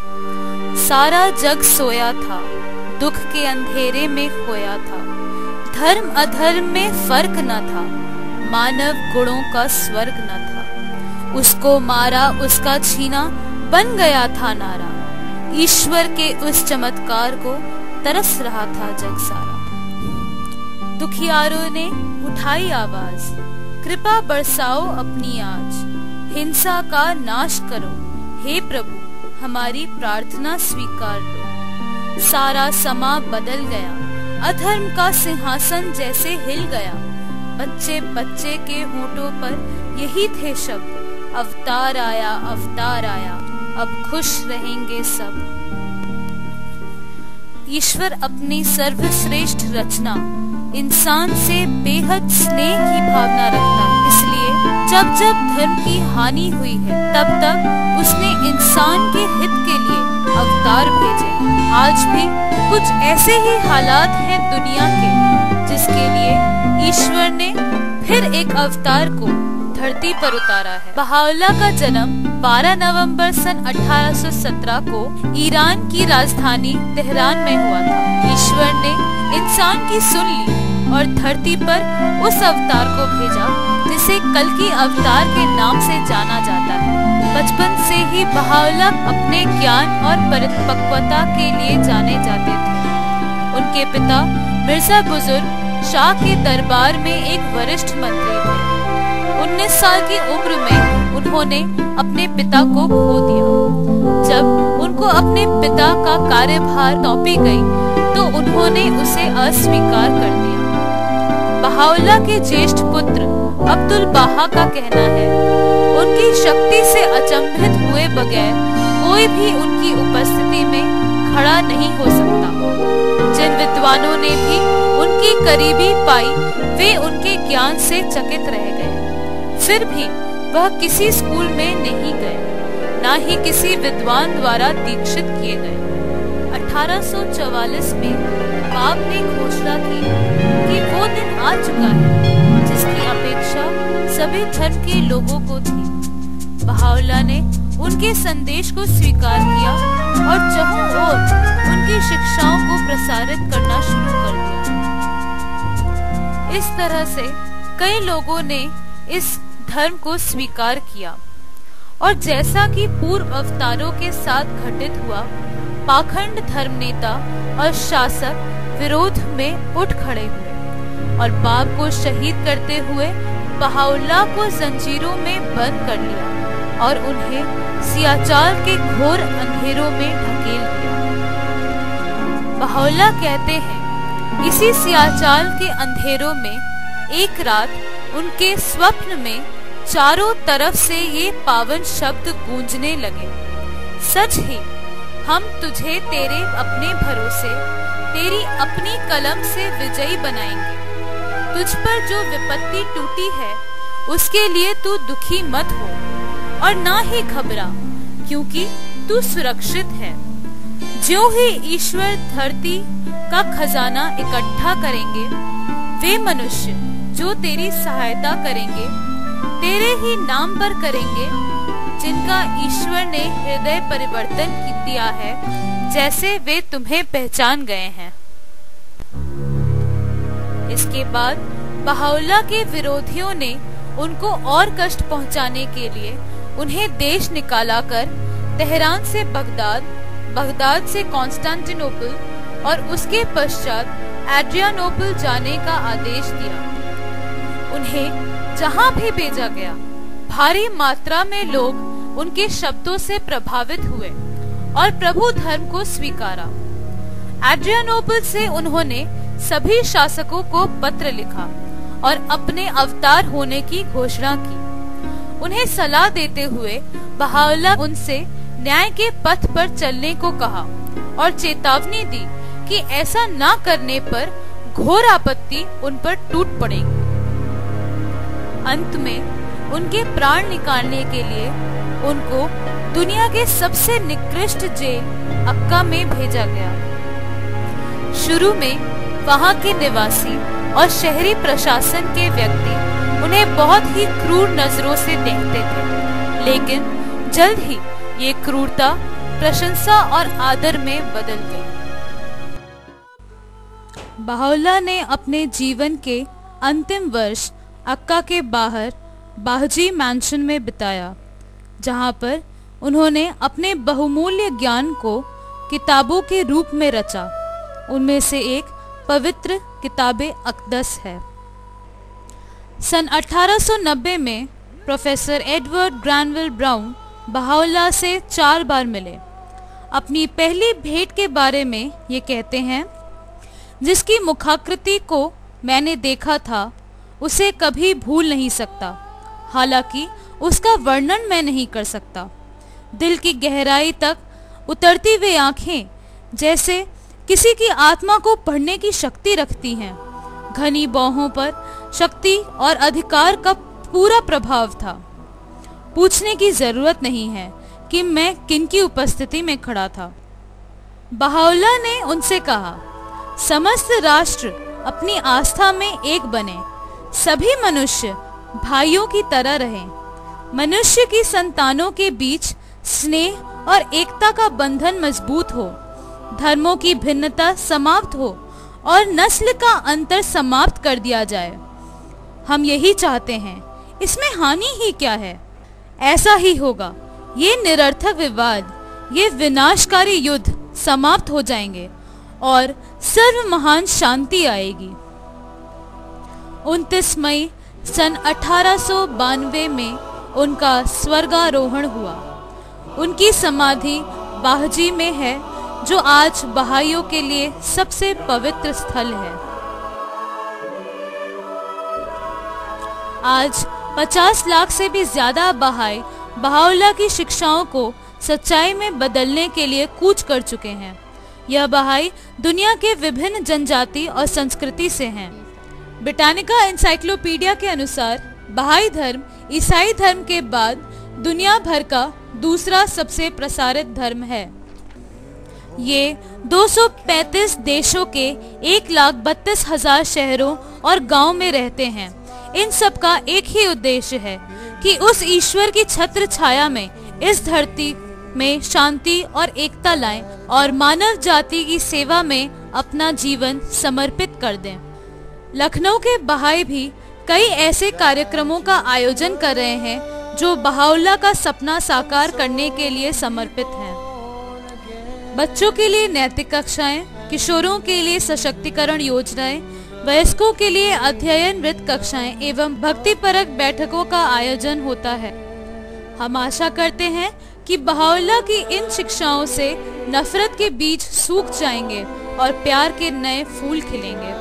सारा जग सोया था, दुख के अंधेरे में खोया था। धर्म अधर्म में फर्क न था, मानव गुणों का स्वर्ग न था। उसको मारा उसका छीना बन गया था नारा। ईश्वर के उस चमत्कार को तरस रहा था जग सारा। दुखियारों ने उठाई आवाज, कृपा बरसाओ अपनी आज। हिंसा का नाश करो, हे प्रभु हमारी प्रार्थना स्वीकार लो। सारा समा बदल गया, अधर्म का सिंहासन जैसे हिल गया। बच्चे बच्चे के होठों पर यही थे शब्द, अवतार आया अब खुश रहेंगे सब। ईश्वर अपनी सर्वश्रेष्ठ रचना इंसान से बेहद स्नेह की भावना रखता है। इसलिए जब जब धर्म की हानि हुई है तब तब उसने इंसान के हित के लिए अवतार भेजे। आज भी कुछ ऐसे ही हालात हैं दुनिया के, जिसके लिए ईश्वर ने फिर एक अवतार को धरती पर उतारा है। बहाउल्लाह का जन्म 12 नवंबर सन 1817 को ईरान की राजधानी तेहरान में हुआ था। ईश्वर ने इंसान की सुन ली और धरती पर उस अवतार को भेजा जिसे कल्कि अवतार के नाम से जाना जाता है। बचपन से ही बहाउल्लाह अपने ज्ञान और परिपक्वता के लिए जाने जाते थे। उनके पिता मिर्जा बुजुर्ग शाह के दरबार में एक वरिष्ठ मंत्री थे। 19 साल की उम्र में उन्होंने अपने पिता को खो दिया। जब उनको अपने पिता का कार्यभार सौंपी गई तो उन्होंने उसे अस्वीकार कर दिया। बहाउल्लाह के ज्येष्ठ पुत्र अब्दुल बाहा का कहना है, उनकी शक्ति से अचंभित हुए बगैर कोई भी उनकी उपस्थिति में खड़ा नहीं हो सकता। जिन विद्वानों ने भी उनकी करीबी पाई वे उनके ज्ञान से चकित रह गए। फिर भी वह किसी स्कूल में नहीं गए, ना ही किसी विद्वान द्वारा दीक्षित किए गए। 1844 में बाप ने घोषणा की कि वो दिन आ चुका है जिसकी अपेक्षा सभी धर्म के लोगों को थी। बहाउल्लाह ने उनके संदेश को स्वीकार किया और जहों ओर उनकी शिक्षाओं को प्रसारित करना शुरू कर दिया। इस तरह से कई लोगों ने इस धर्म को स्वीकार किया और जैसा कि पूर्व अवतारों के साथ घटित हुआ, पाखंड धर्म नेता और शासक विरोध में उठ खड़े हुए और बाप को शहीद करते हुए बहाउल्लाह को जंजीरों में बंद कर लिया और उन्हें सियाचाल के घोर अंधेरों में ढकेल दिया। बहाउल्लाह कहते हैं, इसी सियाचाल के अंधेरों में एक रात उनके स्वप्न में चारों तरफ से ये पावन शब्द गूंजने लगे, सच ही हम तुझे तेरे अपने भरोसे तेरी अपनी कलम से विजयी बनाएंगे। तुझ पर जो विपत्ति टूटी है उसके लिए तू दुखी मत हो और ना ही घबरा, क्योंकि तू सुरक्षित है। ज्यों ही ईश्वर धरती का खजाना इकट्ठा करेंगे, वे मनुष्य जो तेरी सहायता करेंगे तेरे ही नाम पर करेंगे, जिनका ईश्वर ने हृदय परिवर्तन किया है, जैसे वे तुम्हें पहचान गए हैं। इसके बाद बहाउल्लाह के विरोधियों ने उनको और कष्ट पहुंचाने के लिए उन्हें देश निकाला कर तेहरान से बगदाद, बगदाद से कॉन्स्टेंटिनोपल और उसके पश्चात एड्रियानोपल जाने का आदेश दिया। उन्हें जहां भी भेजा गया, भारी मात्रा में लोग उनके शब्दों से प्रभावित हुए और प्रभु धर्म को स्वीकारा। एड्रियानोपल से उन्होंने सभी शासकों को पत्र लिखा और अपने अवतार होने की घोषणा की। उन्हें सलाह देते हुए बहाउल्लाह उनसे न्याय के पथ पर चलने को कहा और चेतावनी दी कि ऐसा ना करने पर घोर आपत्ति उन पर टूट पड़ेगी। अंत में उनके प्राण निकालने के लिए उनको दुनिया के सबसे निकृष्ट जेल अक्का में भेजा गया। शुरू में वहां के निवासी और शहरी प्रशासन के व्यक्ति उन्हें बहुत ही क्रूर नजरों से देखते थे, लेकिन जल्द ही ये क्रूरता प्रशंसा और आदर में बदल गई। बहाउल्लाह ने अपने जीवन के अंतिम वर्ष अक्का के बाहर बाहजी मैंशन में बिताया, जहां पर उन्होंने अपने बहुमूल्य ज्ञान को किताबों के रूप में रचा। उनमें से एक पवित्र किताबे अक़दस है। सन 1890 में professor Edward Granville Browne Bahaullah से 4 बार मिले। अपनी पहली भेंट के बारे में ये कहते हैं, जिसकी मुखाकृति को मैंने देखा था उसे कभी भूल नहीं सकता, हालांकि उसका वर्णन मैं नहीं कर सकता। दिल की गहराई तक उतरती हुई आंखें जैसे किसी की आत्मा को पढ़ने की शक्ति रखती हैं। घनी बाहों पर शक्ति और अधिकार का पूरा प्रभाव था। पूछने की जरूरत नहीं है कि मैं किनकी उपस्थिति में खड़ा था। बहाउल्लाह ने उनसे कहा, समस्त राष्ट्र अपनी आस्था में एक बने, सभी मनुष्य भाइयों की तरह रहें। मनुष्य की संतानों के बीच स्नेह और एकता का बंधन मजबूत हो, धर्मों की भिन्नता समाप्त हो और नस्ल का अंतर समाप्त कर दिया जाए। हम यही चाहते हैं, इसमें हानि ही क्या है? ऐसा ही होगा। ये निरर्थक विवाद, ये विनाशकारी युद्ध समाप्त हो जाएंगे और सर्व महान शांति आएगी। 29 मई सन 1892 में उनका स्वर्गारोहण हुआ। उनकी समाधि बाहजी में है, जो आज बहाइयों के लिए सबसे पवित्र स्थल है। आज 50 लाख से भी ज्यादा बहाई बहाउल्लाह की शिक्षाओं को सच्चाई में बदलने के लिए कूच कर चुके हैं। यह बहाई दुनिया के विभिन्न जनजाति और संस्कृति से हैं। ब्रिटानिका एनसाइक्लोपीडिया के अनुसार बहाई धर्म ईसाई धर्म के बाद दुनिया भर का दूसरा सबसे प्रसारित धर्म है। ये 235 देशों के 1,32,000 शहरों और गांव में रहते हैं। इन सब का एक ही उद्देश्य है कि उस ईश्वर की छत्र छाया में इस धरती में शांति और एकता लाएं और मानव जाति की सेवा में अपना जीवन समर्पित कर दें। लखनऊ के बहाई भी कई ऐसे कार्यक्रमों का आयोजन कर रहे हैं जो बहाउल्लाह का सपना साकार करने के लिए समर्पित हैं। बच्चों के लिए नैतिक कक्षाएं, किशोरों के लिए सशक्तिकरण योजनाएं, वयस्कों के लिए अध्ययन वृत्त कक्षाएं एवं भक्तिपरक बैठकों का आयोजन होता है। हम आशा करते हैं कि बहाउल्लाह की इन शिक्षाओं से नफरत के बीज सूख जाएंगे और प्यार के नए फूल खिलेंगे।